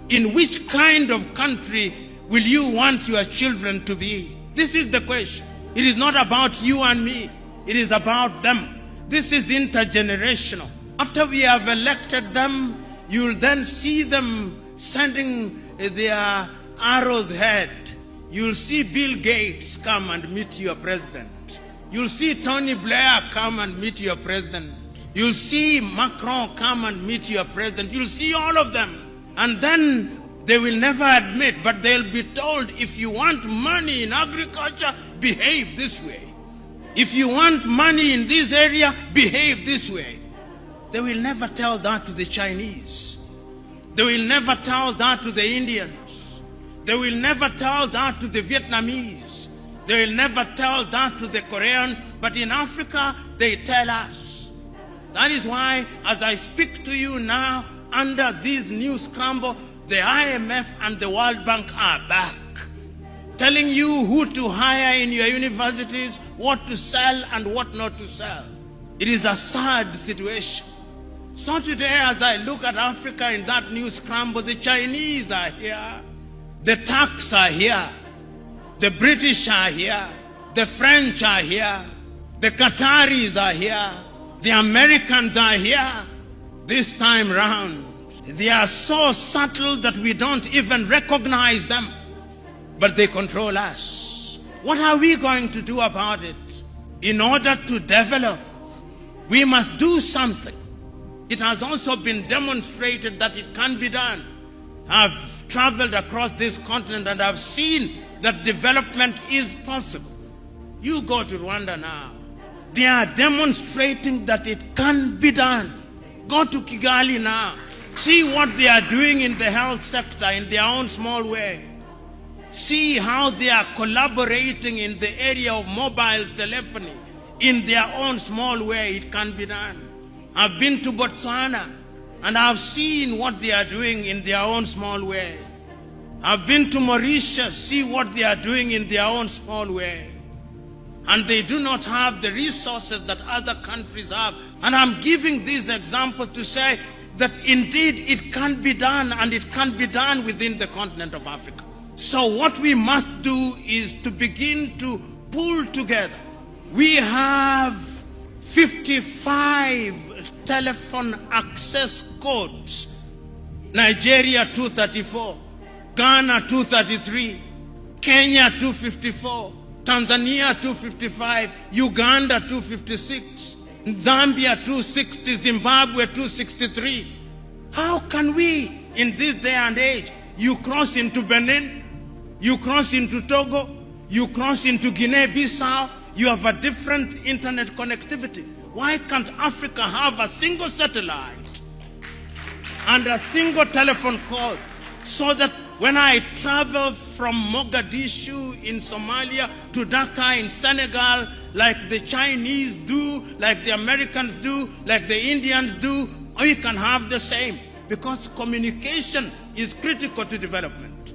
In which kind of country will you want your children to be? This is the question. It is not about you and me. It is about them. This is intergenerational. After we have elected them, you'll then see them sending their arrows ahead. You'll see Bill Gates come and meet your president. You'll see Tony Blair come and meet your president. You'll see Macron come and meet your president. You'll see all of them. And then they will never admit, but they'll be told, if you want money in agriculture, behave this way. If you want money in this area, behave this way. They will never tell that to the Chinese. They will never tell that to the Indians. They will never tell that to the Vietnamese. They will never tell that to the Koreans. But in Africa, they tell us. That is why, as I speak to you now, under this new scramble, the IMF and the World Bank are back, telling you who to hire in your universities, what to sell and what not to sell. It is a sad situation. So today, as I look at Africa in that new scramble, the Chinese are here, the Turks are here, the British are here, the French are here, the Qataris are here, the Americans are here. This time round, they are so subtle that we don't even recognize them, but they control us. What are we going to do about it? In order to develop, we must do something. It has also been demonstrated that it can be done. I've traveled across this continent and I've seen that development is possible. You go to Rwanda now. They are demonstrating that it can be done. Go to Kigali now. See what they are doing in the health sector in their own small way. See how they are collaborating in the area of mobile telephony in their own small way. It can be done. I've been to Botswana and I've seen what they are doing in their own small way. I've been to Mauritius, see what they are doing in their own small way. And they do not have the resources that other countries have. And I'm giving these examples to say that indeed it can be done, and it can be done within the continent of Africa. So what we must do is to begin to pull together. We have 55 telephone access codes. Nigeria 234, Ghana 233, Kenya 254, Tanzania 255, Uganda 256, Zambia 260, Zimbabwe 263. How can we, in this day and age, you cross into Benin, you cross into Togo, you cross into Guinea-Bissau, you have a different internet connectivity. Why can't Africa have a single satellite and a single telephone call, so that when I travel from Mogadishu in Somalia to Dhaka in Senegal, like the Chinese do, like the Americans do, like the Indians do, we can have the same, because communication is critical to development.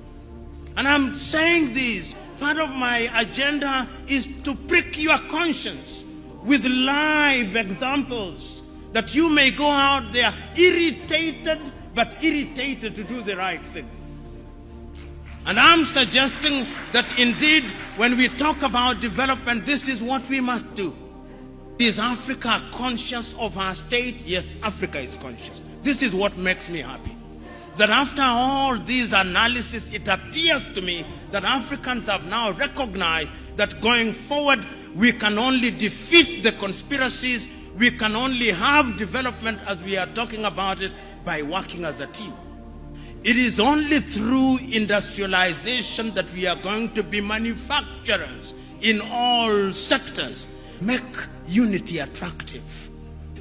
And I'm saying this, part of my agenda is to prick your conscience with live examples, that you may go out there irritated, but irritated to do the right thing. And I'm suggesting that indeed, when we talk about development, this is what we must do. Is Africa conscious of our state? Yes, Africa is conscious. This is what makes me happy. That after all these analysis, it appears to me that Africans have now recognized that going forward, we can only defeat the conspiracies, we can only have development as we are talking about it by working as a team. It is only through industrialization that we are going to be manufacturers in all sectors. Make unity attractive.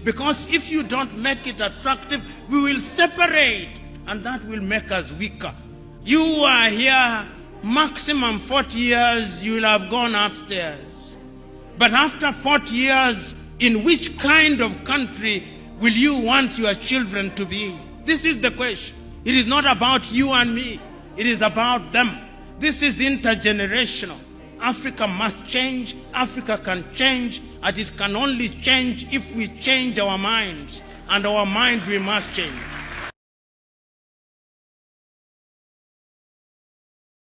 Because if you don't make it attractive, we will separate, and that will make us weaker. You are here, maximum 40 years, you will have gone upstairs. But after 40 years, in which kind of country will you want your children to be? This is the question. It is not about you and me. It is about them. This is intergenerational. Africa must change. Africa can change. And it can only change if we change our minds. And our minds we must change.